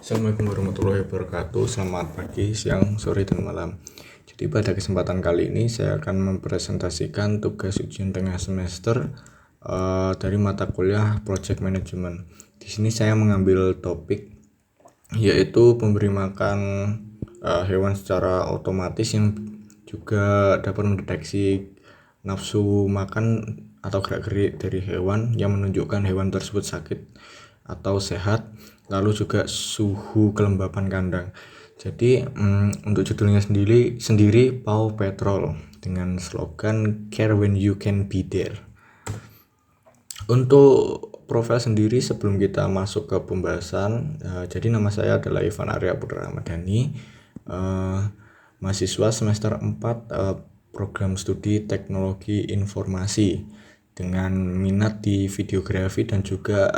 Assalamualaikum warahmatullahi wabarakatuh. Selamat pagi, siang, sore, dan malam. Jadi pada kesempatan kali ini saya akan mempresentasikan tugas ujian tengah semester dari mata kuliah Project Management. Di sini saya mengambil topik yaitu pemberi makan hewan secara otomatis yang juga dapat mendeteksi nafsu makan atau gerak-gerik dari hewan yang menunjukkan hewan tersebut sakit atau sehat, lalu juga suhu kelembapan kandang. Jadi untuk judulnya sendiri Paw Patrol dengan slogan Care When You Can Be There. Untuk profil sendiri sebelum kita masuk ke pembahasan, jadi nama saya adalah Ivan Arya Putra Ramadhani, mahasiswa semester 4 program studi teknologi informasi dengan minat di videografi dan juga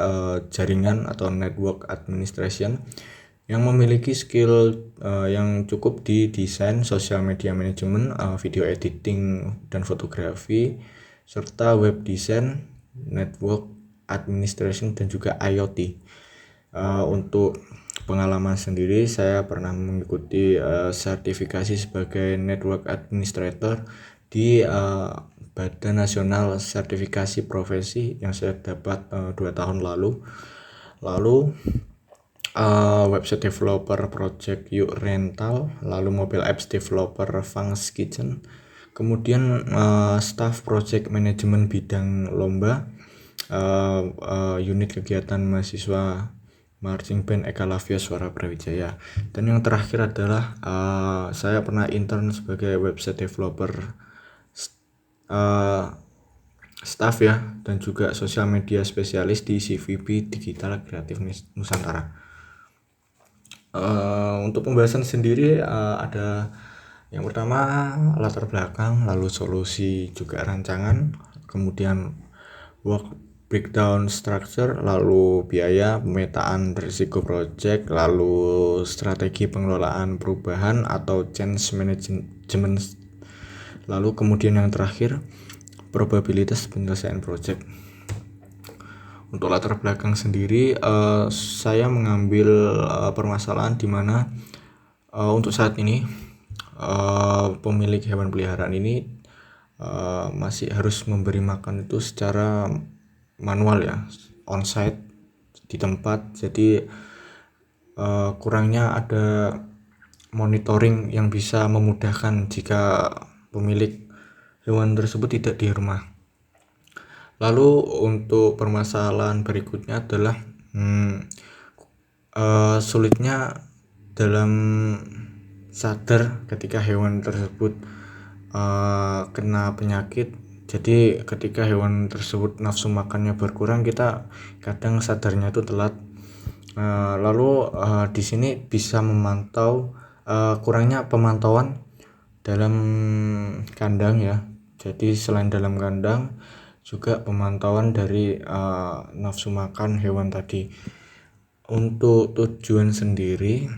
jaringan atau network administration yang memiliki skill yang cukup di desain, social media management, video editing dan fotografi, serta web design, network administration dan juga IoT. Untuk pengalaman sendiri, saya pernah mengikuti sertifikasi sebagai network administrator di Badan Nasional Sertifikasi Profesi yang saya dapat 2 tahun lalu. Lalu website developer project Yuk Rental, lalu mobile apps developer Funks Kitchen, kemudian staff project management bidang lomba, unit kegiatan mahasiswa marching band Eka Lavia Suara Brawijaya, dan yang terakhir adalah saya pernah intern sebagai website developer staff ya, dan juga sosial media spesialis di CVB Digital Kreatif Nusantara. Untuk pembahasan sendiri ada yang pertama latar belakang, lalu solusi juga rancangan, kemudian work breakdown structure, lalu biaya, pemetaan risiko project, lalu strategi pengelolaan perubahan atau change management, lalu kemudian yang terakhir probabilitas penyelesaian project. Untuk latar belakang sendiri, saya mengambil permasalahan di mana untuk saat ini pemilik hewan peliharaan ini masih harus memberi makan itu secara manual ya, onsite di tempat. Jadi kurangnya ada monitoring yang bisa memudahkan jika pemilik hewan tersebut tidak di rumah. Lalu untuk permasalahan berikutnya adalah sulitnya dalam sadar ketika hewan tersebut kena penyakit. Jadi ketika hewan tersebut nafsu makannya berkurang, kita kadang sadarnya itu telat. Lalu di sini bisa memantau kurangnya pemantauan dalam kandang ya. Jadi selain dalam kandang juga pemantauan dari nafsu makan hewan tadi. Untuk tujuan sendiri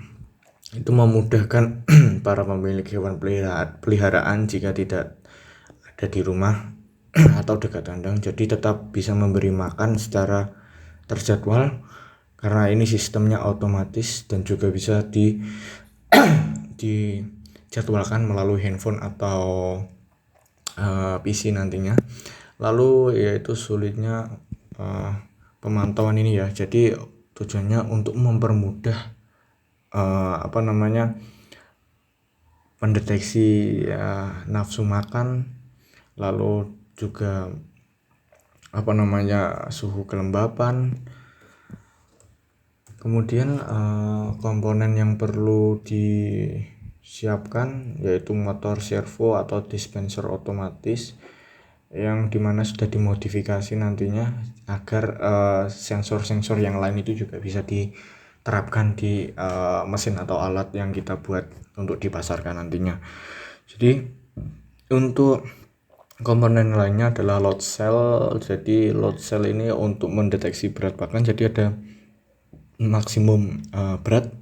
itu memudahkan para pemilik hewan peliharaan jika tidak ada di rumah atau dekat kandang, jadi tetap bisa memberi makan secara terjadwal karena ini sistemnya otomatis dan juga bisa dijadwalkan melalui handphone atau PC nantinya. Lalu yaitu sulitnya pemantauan ini ya, jadi tujuannya untuk mempermudah pendeteksi nafsu makan, lalu juga suhu kelembapan. Kemudian komponen yang perlu disiapkan yaitu motor servo atau dispenser otomatis yang dimana sudah dimodifikasi nantinya agar sensor-sensor yang lain itu juga bisa diterapkan di mesin atau alat yang kita buat untuk dipasarkan nantinya. Jadi untuk komponen lainnya adalah load cell. Jadi load cell ini untuk mendeteksi berat pakan, jadi ada maksimum berat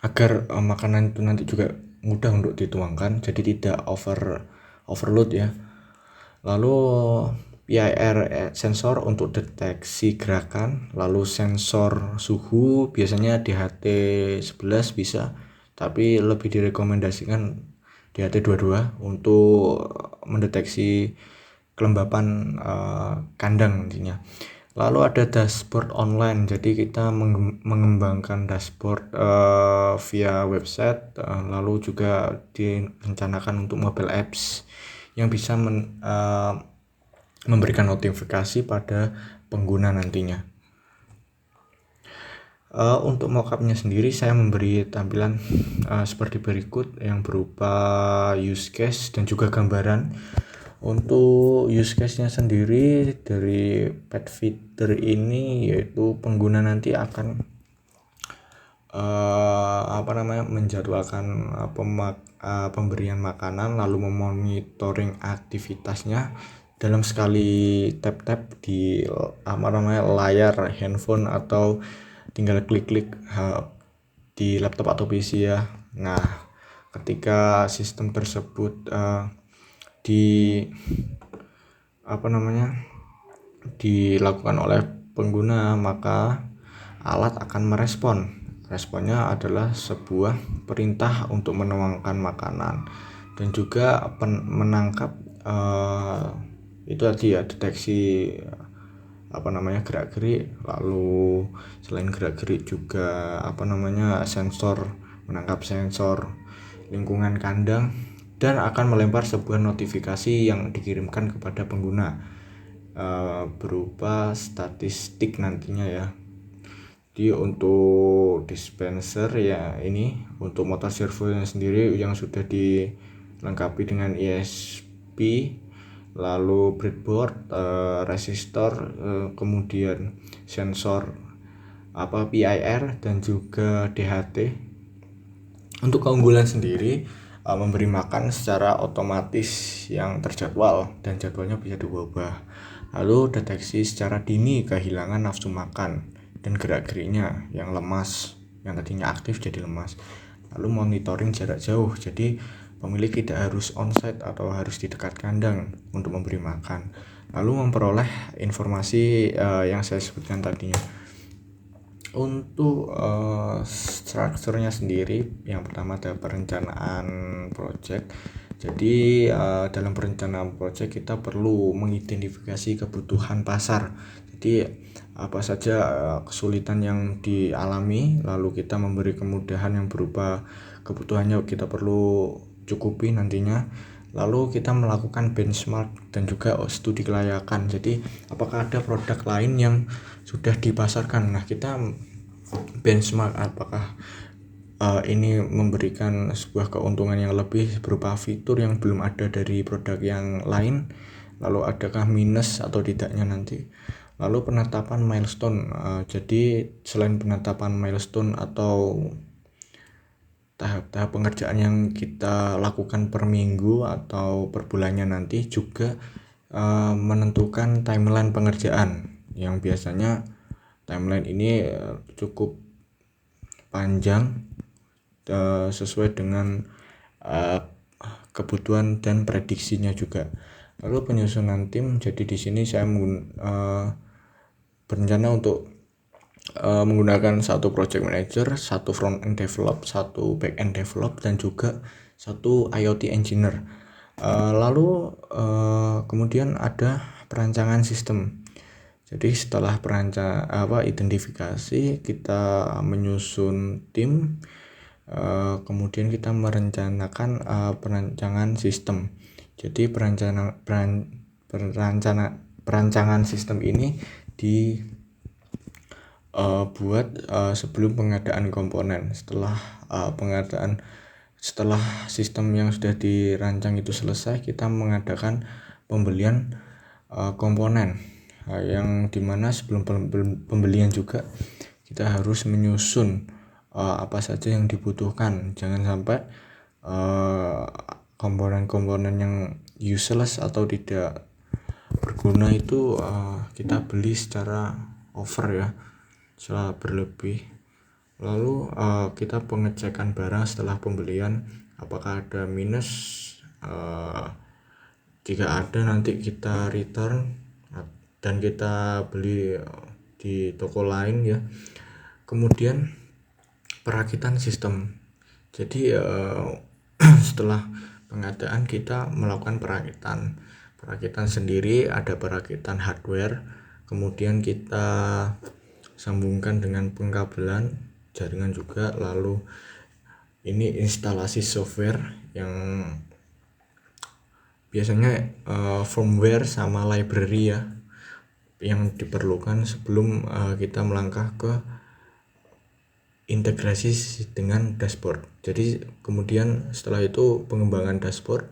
agar makanan itu nanti juga mudah untuk dituangkan, jadi tidak overload ya. Lalu PIR sensor untuk deteksi gerakan, lalu sensor suhu biasanya DHT11 bisa, tapi lebih direkomendasikan DHT22 untuk mendeteksi kelembapan kandang intinya. Lalu ada dashboard online, jadi kita mengembangkan dashboard via website, lalu juga direncanakan untuk mobile apps yang bisa memberikan notifikasi pada pengguna nantinya. Untuk mockupnya sendiri saya memberi tampilan seperti berikut yang berupa use case dan juga gambaran. Untuk use case-nya sendiri dari pet feeder ini yaitu pengguna nanti akan menjadwalkan pemberian makanan, lalu memonitoring aktivitasnya dalam sekali tap-tap di layar handphone atau tinggal klik-klik di laptop atau PC ya. Nah, ketika sistem tersebut dilakukan oleh pengguna, maka alat akan merespon. Responnya adalah sebuah perintah untuk menuangkan makanan dan juga menangkap itu tadi ya, deteksi gerak-gerik. Lalu selain gerak-gerik juga sensor, menangkap sensor lingkungan kandang dan akan melempar sebuah notifikasi yang dikirimkan kepada pengguna berupa statistik nantinya ya. Jadi untuk dispenser ya, ini untuk motor servonya sendiri yang sudah dilengkapi dengan ESP, lalu breadboard, resistor, kemudian sensor PIR dan juga DHT. Untuk keunggulan sendiri, memberi makan secara otomatis yang terjadwal dan jadwalnya bisa diubah. Lalu deteksi secara dini kehilangan nafsu makan dan gerak-geriknya yang lemas, yang tadinya aktif jadi lemas. Lalu monitoring jarak jauh, jadi pemilik tidak harus onsite atau harus di dekat kandang untuk memberi makan. Lalu memperoleh informasi yang saya sebutkan tadinya. Untuk strukturnya sendiri, yang pertama ada perencanaan project. Jadi dalam perencanaan project kita perlu mengidentifikasi kebutuhan pasar. Jadi apa saja kesulitan yang dialami, lalu kita memberi kemudahan yang berupa kebutuhannya kita perlu cukupi nantinya. Lalu kita melakukan benchmark dan juga studi kelayakan. Jadi apakah ada produk lain yang sudah dipasarkan. Nah, kita benchmark apakah ini memberikan sebuah keuntungan yang lebih berupa fitur yang belum ada dari produk yang lain, lalu adakah minus atau tidaknya nanti. Lalu penetapan milestone, jadi selain penetapan milestone atau tahap-tahap pengerjaan yang kita lakukan per minggu atau per bulannya, nanti juga menentukan timeline pengerjaan yang biasanya timeline ini cukup panjang sesuai dengan kebutuhan dan prediksinya juga. Lalu penyusunan tim, jadi di sini saya berencana untuk menggunakan satu project manager, satu front end develop, satu back end develop, dan juga satu IoT engineer. Lalu kemudian ada perancangan sistem. Jadi setelah identifikasi, kita menyusun tim, kemudian kita merencanakan perancangan sistem. Jadi perancangan sistem ini dibuat sebelum pengadaan komponen. Setelah sistem yang sudah dirancang itu selesai, kita mengadakan pembelian komponen, yang dimana sebelum pembelian juga kita harus menyusun apa saja yang dibutuhkan. Jangan sampai komponen-komponen yang useless atau tidak berguna itu kita beli secara over ya, secara berlebih. Lalu kita pengecekan barang setelah pembelian, apakah ada minus. Jika ada, nanti kita return dan kita beli di toko lain ya. Kemudian perakitan sistem. Jadi setelah pengadaan kita melakukan perakitan sendiri, ada perakitan hardware, kemudian kita sambungkan dengan pengkabelan jaringan juga, lalu ini instalasi software yang biasanya firmware sama library ya yang diperlukan sebelum kita melangkah ke integrasi dengan dashboard. Jadi kemudian setelah itu pengembangan dashboard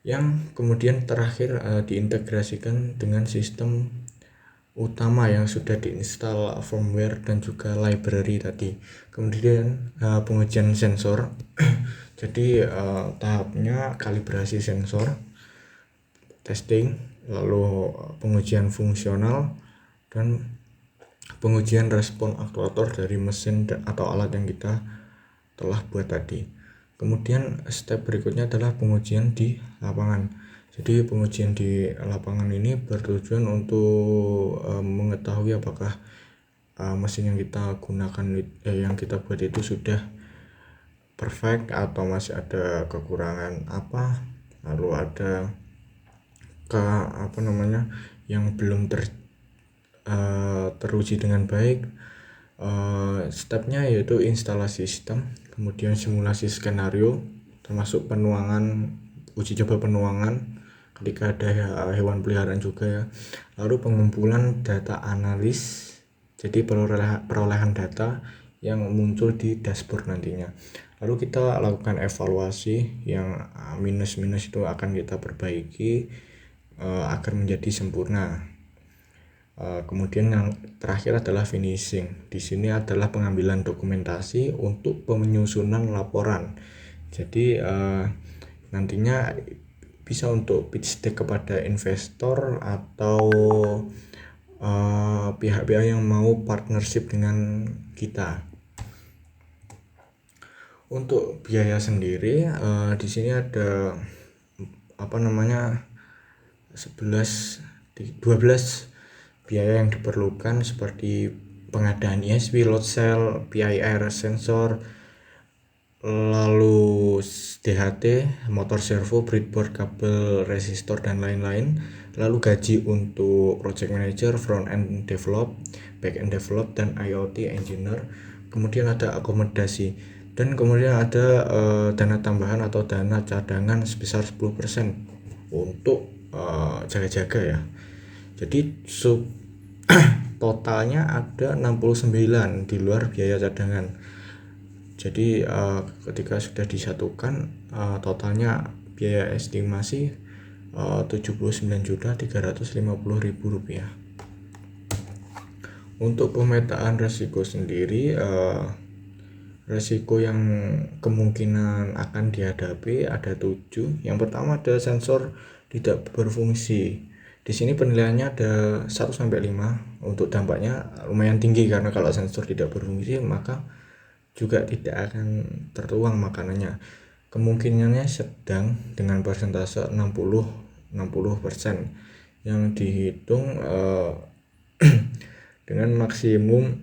yang kemudian terakhir diintegrasikan dengan sistem utama yang sudah diinstal firmware dan juga library tadi. Kemudian pengujian sensor. Jadi tahapnya kalibrasi sensor, testing, lalu pengujian fungsional, dan pengujian respon aktuator dari mesin atau alat yang kita telah buat tadi. Kemudian step berikutnya adalah pengujian di lapangan. Jadi pengujian di lapangan ini bertujuan untuk mengetahui apakah mesin yang kita gunakan yang kita buat itu sudah perfect atau masih ada kekurangan apa, lalu ada yang belum teruji dengan baik. Stepnya yaitu instalasi sistem, kemudian simulasi skenario termasuk uji coba penuangan ketika ada hewan peliharaan juga ya, lalu pengumpulan data analis, jadi perolehan data yang muncul di dashboard nantinya. Lalu kita lakukan evaluasi yang minus-minus itu akan kita perbaiki agar menjadi sempurna. Kemudian yang terakhir adalah finishing. Di sini adalah pengambilan dokumentasi untuk penyusunan laporan. Jadi nantinya bisa untuk pitch deck kepada investor atau pihak-pihak yang mau partnership dengan kita. Untuk biaya sendiri di sini ada 12 biaya yang diperlukan seperti pengadaan ESP, load cell, PIR sensor, lalu DHT, motor servo, breadboard, kabel, resistor, dan lain-lain. Lalu gaji untuk project manager, front end develop, back end develop, dan IoT engineer. Kemudian ada akomodasi, dan kemudian ada dana tambahan atau dana cadangan sebesar 10% untuk jaga-jaga ya. Jadi totalnya ada 69 di luar biaya cadangan. Jadi ketika sudah disatukan totalnya biaya estimasi 79.350.000 rupiah. Untuk pemetaan resiko sendiri, resiko yang kemungkinan akan dihadapi ada 7. Yang pertama ada sensor tidak berfungsi. Di sini penilaiannya ada 1-5. Untuk dampaknya lumayan tinggi karena kalau sensor tidak berfungsi maka juga tidak akan tertuang makanannya. Kemungkinannya sedang dengan persentase 60% yang dihitung dengan maksimum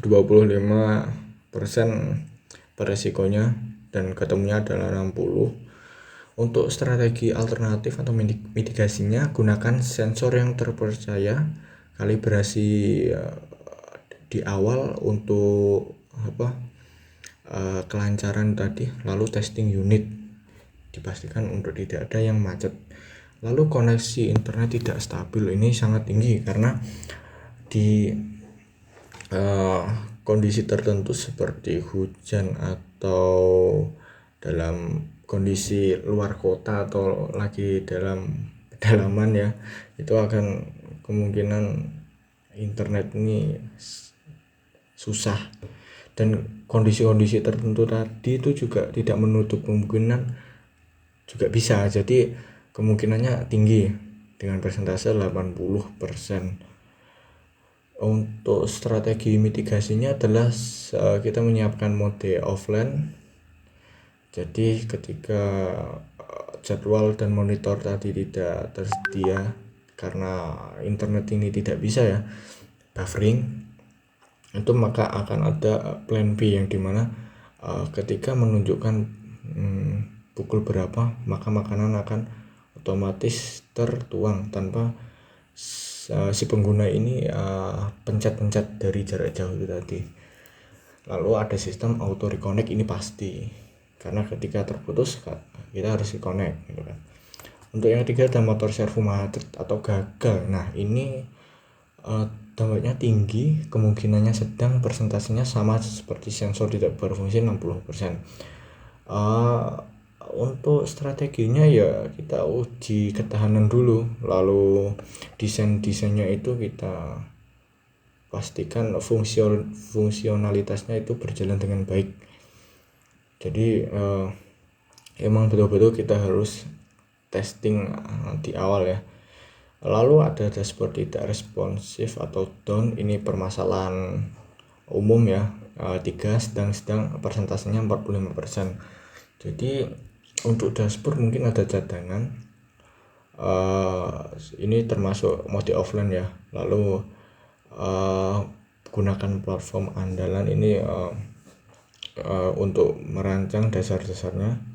25% resikonya dan ketemunya adalah 60. Untuk strategi alternatif atau mitigasinya, gunakan sensor yang terpercaya, kalibrasi di awal untuk kelancaran tadi, lalu testing unit dipastikan untuk tidak ada yang macet. Lalu koneksi internet tidak stabil, ini sangat tinggi karena di kondisi tertentu seperti hujan atau dalam kondisi luar kota atau lagi dalam pedalaman ya, itu akan kemungkinan internet ini susah, dan kondisi-kondisi tertentu tadi itu juga tidak menutup kemungkinan juga bisa, jadi kemungkinannya tinggi dengan persentase 80%. Untuk strategi mitigasinya adalah kita menyiapkan mode offline. Jadi ketika jadwal dan monitor tadi tidak tersedia, karena internet ini tidak bisa ya buffering itu, maka akan ada plan B yang dimana ketika menunjukkan pukul berapa, maka makanan akan otomatis tertuang tanpa si pengguna ini pencet-pencet dari jarak jauh itu tadi. Lalu ada sistem auto reconnect, ini pasti karena ketika terputus kita harus reconnect gitu kan. Untuk yang ketiga ada motor servo macet atau gagal. Nah ini dampaknya tinggi, kemungkinannya sedang, persentasenya sama seperti sensor tidak berfungsi 60%. Untuk strateginya ya kita uji ketahanan dulu, lalu desainnya itu kita pastikan fungsionalitasnya itu berjalan dengan baik. Jadi emang betul-betul kita harus testing di awal ya. Lalu ada dashboard tidak responsif atau down, ini permasalahan umum ya. 3 sedang persentasenya 45%. Jadi untuk dashboard mungkin ada cadangan, ini termasuk mode offline ya. Lalu gunakan platform andalan ini untuk merancang dasar-dasarnya.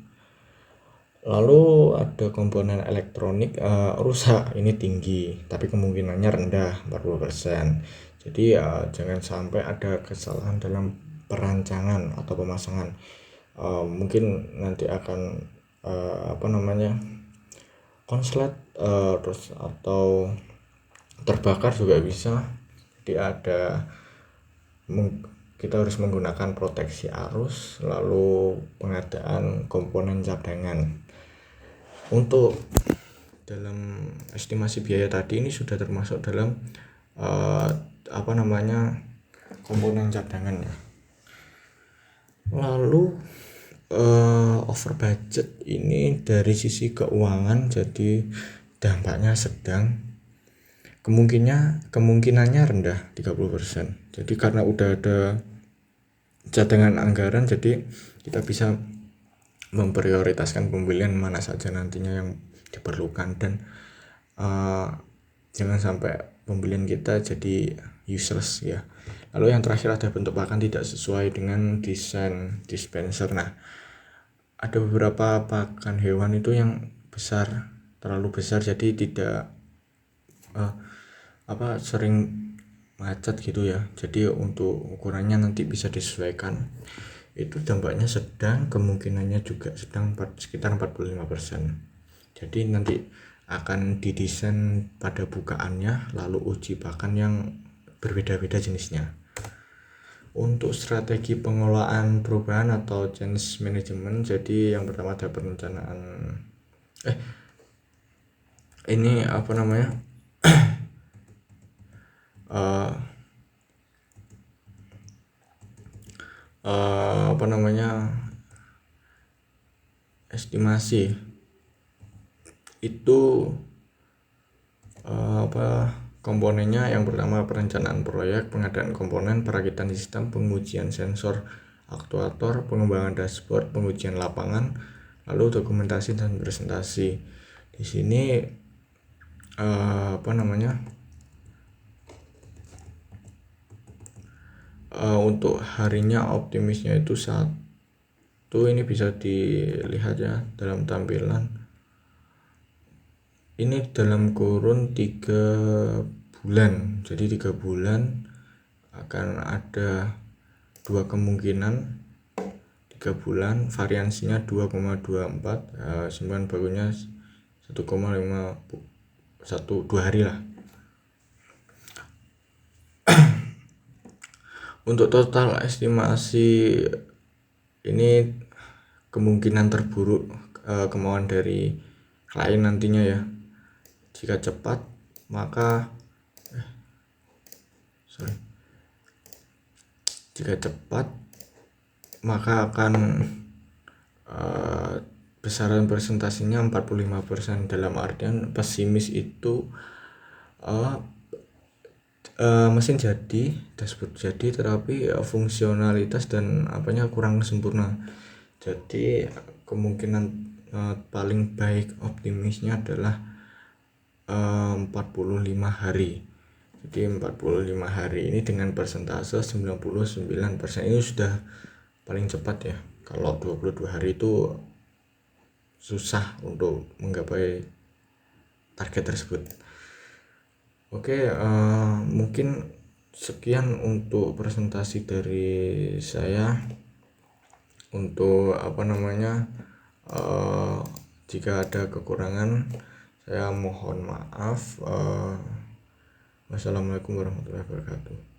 Lalu ada komponen elektronik rusak, ini tinggi tapi kemungkinannya rendah 40%. Jadi jangan sampai ada kesalahan dalam perancangan atau pemasangan. Mungkin nanti akan konslet terus atau terbakar juga bisa. Jadi kita harus menggunakan proteksi arus, lalu pengadaan komponen cadangan. Untuk dalam estimasi biaya tadi ini sudah termasuk dalam komponen cadangan ya. Lalu over budget ini dari sisi keuangan, jadi dampaknya sedang, kemungkinannya rendah 30%. Jadi karena udah ada cadangan anggaran, jadi kita bisa memprioritaskan pembelian mana saja nantinya yang diperlukan, dan jangan sampai pembelian kita jadi useless ya. Lalu yang terakhir ada bentuk pakan tidak sesuai dengan desain dispenser. Nah ada beberapa pakan hewan itu yang besar, terlalu besar, jadi tidak sering macet gitu ya. Jadi untuk ukurannya nanti bisa disesuaikan. Itu dampaknya sedang, kemungkinannya juga sedang, sekitar 45%. Jadi nanti akan didesain pada bukaannya, lalu uji pakan yang berbeda-beda jenisnya. Untuk strategi pengelolaan perubahan atau change management, jadi yang pertama ada perencanaan estimasi itu komponennya. Yang pertama perencanaan proyek, pengadaan komponen, perakitan sistem, pengujian sensor aktuator, pengembangan dashboard, pengujian lapangan, lalu dokumentasi dan presentasi. Di sini untuk harinya optimisnya itu 1, ini bisa dilihat ya dalam tampilan ini dalam kurun 3 bulan. Jadi 3 bulan akan ada 2 kemungkinan. 3 bulan variansinya 2,24, simpan barunya 1,5 2 hari lah. Untuk total estimasi ini kemungkinan terburuk kemauan dari klien nantinya ya. Jika cepat maka akan besaran presentasinya 45%. Dalam artian pesimis itu mesin jadi, dashboard jadi, tetapi fungsionalitas dan kurang sempurna. Jadi kemungkinan paling baik optimisnya adalah 45 hari. Jadi 45 hari ini dengan persentase 99% ini sudah paling cepat ya. Kalau 22 hari itu susah untuk menggapai target tersebut. Oke, mungkin sekian untuk presentasi dari saya. Untuk jika ada kekurangan saya mohon maaf. Wassalamualaikum warahmatullahi wabarakatuh.